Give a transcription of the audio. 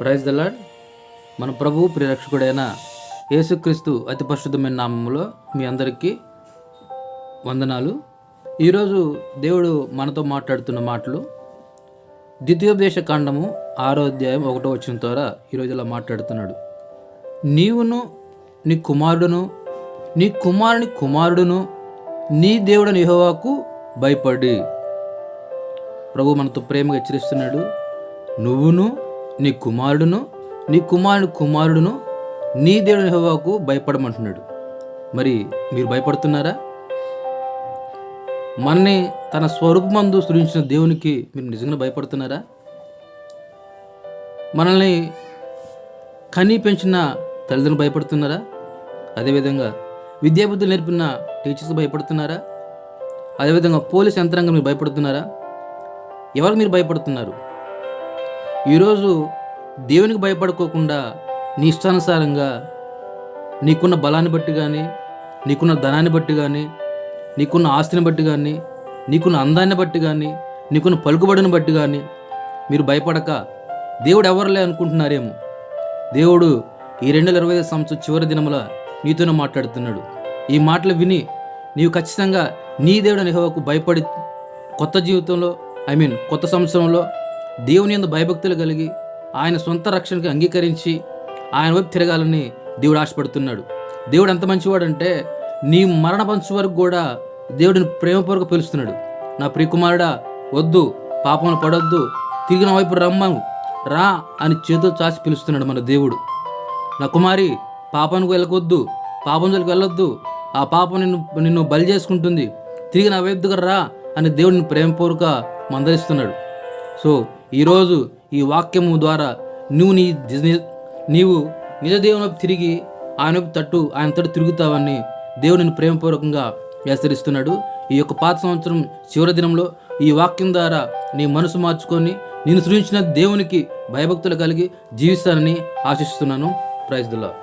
Praise the lord. మన ప్రభువు ప్రియరక్షకుడైన యేసుక్రీస్తు అతి పరిశుద్ధమైన నామములో మీ అందరికీ వందనాలు. ఈరోజు దేవుడు మనతో మాట్లాడుతున్న మాటలు ద్వితీయోపదేశ కాండము 6వ అధ్యాయం 1వ వచనం ద్వారా ఈరోజు ఇలా మాట్లాడుతున్నాడు. నీవును నీ కుమారుడును నీ కుమారుని కుమారుడును నీ దేవుడని యెహోవాకు భయపడి. ప్రభు మనతో ప్రేమగా హెచ్చరిస్తున్నాడు. నువ్వును నీ కుమారుడును నీ కుమారుని కుమారుడును నీ దేవుని యెహోవాకు భయపడమంటున్నాడు. మరి మీరు భయపడుతున్నారా? మనని తన స్వరూపమందు సృజించిన దేవునికి మీరు నిజంగా భయపడుతున్నారా? మనల్ని కని పెంచిన తల్లిదండ్రులు భయపడుతున్నారా? అదేవిధంగా విద్యాబుద్ధులు నేర్పిన టీచర్స్ భయపడుతున్నారా? అదేవిధంగా పోలీస్ యంత్రాంగం మీరు భయపడుతున్నారా? ఎవరికి మీరు భయపడుతున్నారు? ఈరోజు దేవునికి భయపడుకోకుండా నీ ఇష్టానుసారంగా నీకున్న బలాన్ని బట్టి కానీ, నీకున్న ధనాన్ని బట్టి కానీ, నీకున్న ఆస్తిని బట్టి కానీ, నీకున్న అందాన్ని బట్టి కానీ, నీకున్న పలుకుబడిని బట్టి కానీ మీరు భయపడక దేవుడు ఎవరులే అనుకుంటున్నారేమో. దేవుడు ఈ 2025 సంవత్సరం చివరి దినముల నీతోనే మాట్లాడుతున్నాడు. ఈ మాటలు విని నీవు ఖచ్చితంగా నీ దేవుడు యెహోవాకు భయపడి కొత్త జీవితంలో కొత్త సంవత్సరంలో దేవుని యందు భయభక్తులు కలిగి ఆయన సొంత రక్షణకి అంగీకరించి ఆయన వైపు తిరగాలని దేవుడు ఆశపడుతున్నాడు. దేవుడు ఎంత మంచివాడంటే నీ మరణ పంచు వరకు కూడా దేవుడిని ప్రేమపూర్వక పిలుస్తున్నాడు. నా ప్రియకుమారుడా, వద్దు, పాపంలో పడొద్దు, తిరిగిన వైపు రమ్మను రా అని చేతులు చాచి పిలుస్తున్నాడు మన దేవుడు. నా కుమారి, పాపానికి వెళ్ళకొద్దు, పాపం జోలికి వెళ్ళొద్దు, ఆ పాపం నిన్ను బలి చేసుకుంటుంది, తిరిగి నా వైపు దగ్గర రా అని దేవుడిని ప్రేమపూర్వక మందలిస్తున్నాడు. సో ఈరోజు ఈ వాక్యము ద్వారా నీవు నిజ దేవుని వైపు తిరిగి ఆయన తట్టు తిరుగుతావని దేవుడిని ప్రేమపూర్వకంగా హెచ్చరిస్తున్నాడు. ఈ యొక్క పాత సంవత్సరం చివరి దినంలో ఈ వాక్యం ద్వారా నీ మనసు మార్చుకొని నిన్ను సృజించిన దేవునికి భయభక్తులు కలిగి జీవిస్తానని ఆశిస్తున్నాను. Praise the lord.